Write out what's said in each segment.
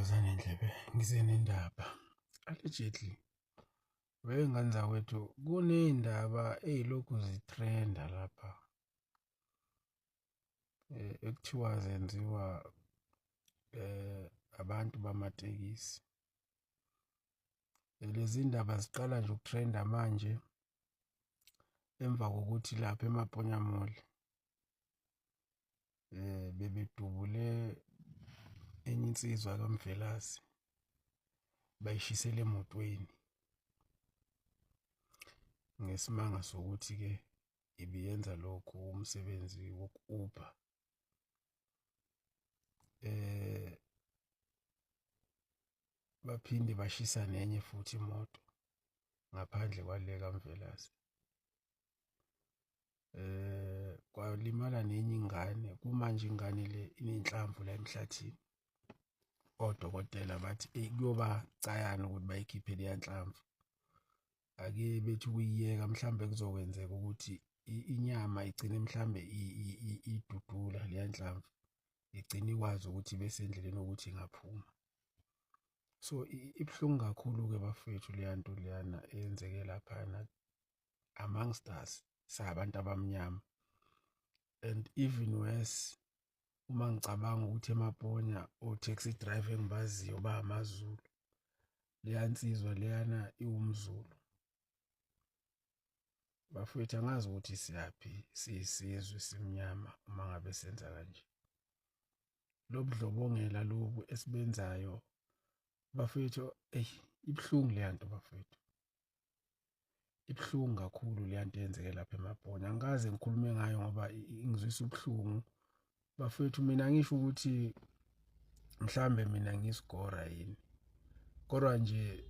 Ntombazane Ndlebe, ngize nendaba. Allegedly, ngane zakwethu kuney'ndaba ey'lokhu zithrenda lapha ekuthiwa zenziwa abantu bamatekisi. Lezi ndaba ziqala nje ukuthrenda manje emva kokuthi lapha eMaponya Mall bebedubule enye insizwa kaMvelase bayishisela emotweni ngesimanga sokuthi-ke ibiyenza lokhu umsebenzi woku-Uber. Baphinde bashisa nenye futhi imoto ngaphandle kwale kaMvelase. Kwalimala nenye ingane. Kumanje ingane le inenhlamvu la emhlathini. Odokotela bathi kuyoba cayana ukuthi bayikhiphe leya nhlamvu. Ake bethi ukuyiyeka mhlambe kuzokwenzeka ukuthi inyama igcine mhlambe idudula leya nhlamvu, igcine ikwazi ukuthi ibe sendleleni ukuthi ingaphuma. So ibuhlungu kakhulu-ke bafowethu leya nto leyana eyenzeke laphana amongst us sabantu abamnyama. And even worse, uma ngicabanga ukuthi eMaponya o-taxi driver engibaziyo ba amaZulu, leya nsizwa leyana iwumZulu. Bafowethu angazi ukuthi siyaphi, siyisizwe simnyama uma ngabe senza kanje. Lobudlobongela lobu esibenzayo bafowethu, ibuhlungu leya nto bafowethu. Ibuhlungu kakhulu leya nto eyenzeke lapha eMaponya. Angikaze ngikhulume ngayo ngoba ingizwisa ubuhlungu. Bafowethu mina ngisho ukuthi mhlambe mina ngiyisigora yini. Kodwa nje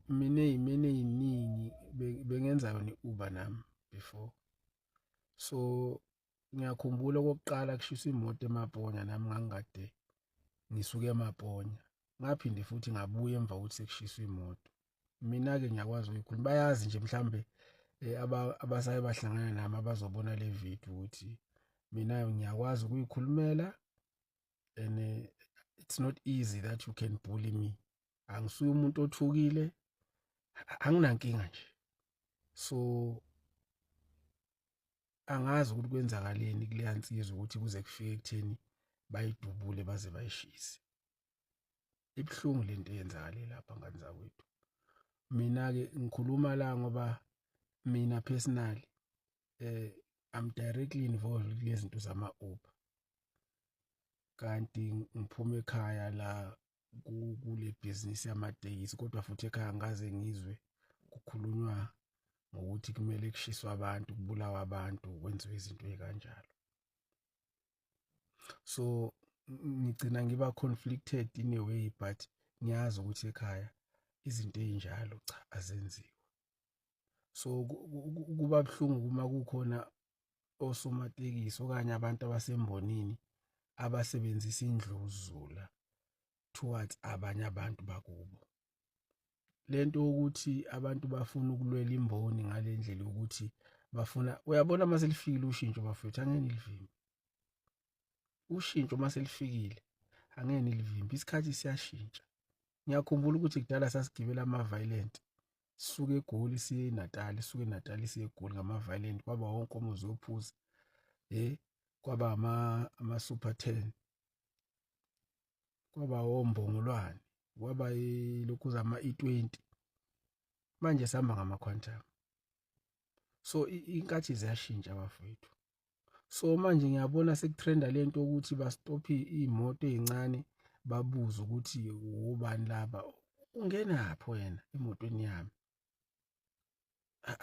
mina ey'meni ey'ningi bengenza yona i-Uber nami before. So ngiyakhumbula okokuqala kushiswa imoto eMaponya nami ngangikade ngisuke eMaponya. Ngaphinde futhi ngabuya emva kokuthi sekushiswa imoto. Mina-ke ngiyakwazi ukuyikhuluma. Bayazi nje mhlambe abasaye bahlangana nami abazobona le video ukuthi mina ngiyakwazi ukuyikhulumela and it's not easy that you can bully me. Angisuye umuntu othukile, anginankinga nje. So angazi ukuthi kwenzakaleni kuleya nsizwa ukuthi kuze kufike ekutheni bayidubule baze bayishise. Ibuhlungu lento eyenzakale lapha ngane zakwethu. Mina-ke ngikhuluma la ngoba mina personally I'm directly involved kulezi zinto zama-Uber. Kanti ngiphuma ekhaya la kule bhizinisi yamatekisi, kodwa futhi ekhaya angikaze ngizwe kukhulunywa ngokuthi kumele kushiswe abantu, kubulawe abantu, kwenziwe izinto ey'kanjalo. So ngigcina ngiba conflicted in a way, but ngiyazi ukuthi ekhaya izinto ey'njalo cha azenziwa. So kuba buhlungu uma kukhona osomatekisi okanye abantu abasembonini abasebenzisa indluzula towards abanye abantu bakubo. Lento yokuthi abantu bafuna ukulwela imboni ngale ndlela yokuthi bafuna, uyabona uma selifikile ushintsho bafowethu, angeke nilivimbe. Ushintsho uma selifikile angeke nilivimbe. Isikhathi siyashintsha. Ngiyakhumbula ukuthi kudala sasigibela ama-Violent. Sisuke eGoli siye eNatali, sisuke eNatali siye eGoli ngama-Violent. Kwaba wonkomo zophuza, kwaba ama-Super 10, kwaba wombongolwane, kwaba lokhu zama-E20. Manje sihamba ngama-Quantum. So inkathi ziyashintsha bafowethu. So manje ngiyabona sekutrenda lento ukuthi bastophe iy'moto ey'ncane babuze ukuthi ubani laba. Ungenaphi wena emotweni yami?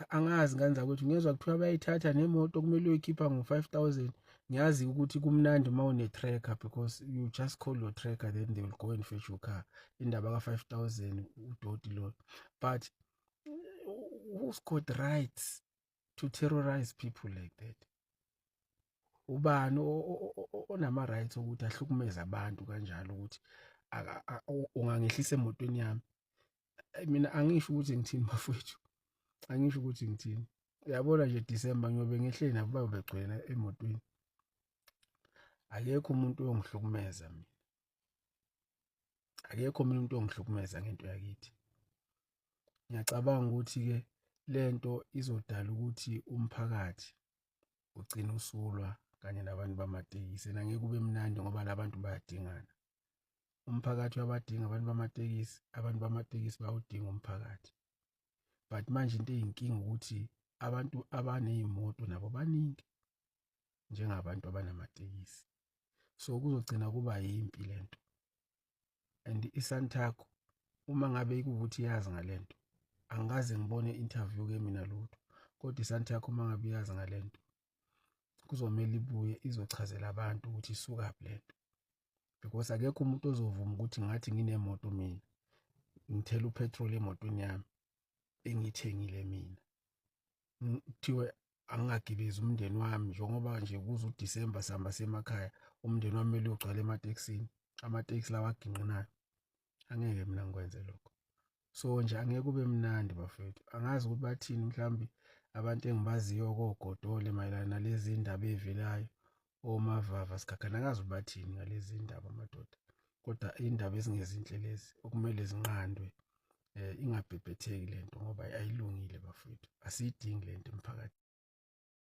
Angazi ngane zakwethu, ngezwa kuthiwa bayayithatha nemoto kumele uyoyikhipha ngo-5,000. Ngiyazi ukuthi kumnandi uma une-tracker because you just call your tracker then they will go and fetch your car. Indaba ka-5,000 udoti lo. But who's got rights to terrorize people like that? Ubani onama-rights ukuthi ahlukumeze abantu kanjalo ukuthi ungangehlisa emotweni yami? Mina angisho ukuthi ngithini bafowethu. Angisho ukuthi ngithini. Uyabona nje December ngiyobe ngehle nabo bayobe begcwele emotweni. Akekho umuntu oyongihlukumeza mina. akekho mina umuntu ongihlukumeza ngento yakithi. Ngiyacabanga ukuthi-ke lento izodala ukuthi umphakathi ugcine usulwa kanye nabantu bamatekisi, and angeke kube mnandi ngoba la bantu bayadingana. Umphakathi uyabadinga abantu bamatekisi bayawudinga umphakathi. But manje into eyinkinga ukuthi abantu abaney'moto nabo baningi njengabantu abanamatekisi, so kuzogcina kuba yimpi lento. And i-Santaco uma ngabe kuwukuthi iyazi ngalento, angikaze ngibone interview-ke mina lutho, kodwa i-Santaco uma ngabe iyazi ngalento, kuzomele ibuye izochazela abantu ukuthi isukaphi lento, because akekho umuntu ozovuma ukuthi ngathi nginemoto mina ngithela uphethroli emotweni yami engiyithengile mina, kuthiwe angingagibezi umndeni wami njengoba nje kuze uDisemba sihamba semakhaya, umndeni wami kumele uyogcwala ematekisini, amatekisi lawa aginqinayo. Angeke mina ngikwenze lokho. So nje angeke kube mnandi bafowethu. Angazi ukuthi bathini mhlawumbe abantu engibaziyo kogodole mayelana nalezi ndaba ey'velayo, omavava sikhakhana, angazi ukuthi bathini ngalezi ndaba madoda, kodwa iy'ndaba ezingezinhle lezi okumele zinqandwe, ingabhebhetheki lento ngoba ayilungile bafowethu, asiyidingi lento emphakathini.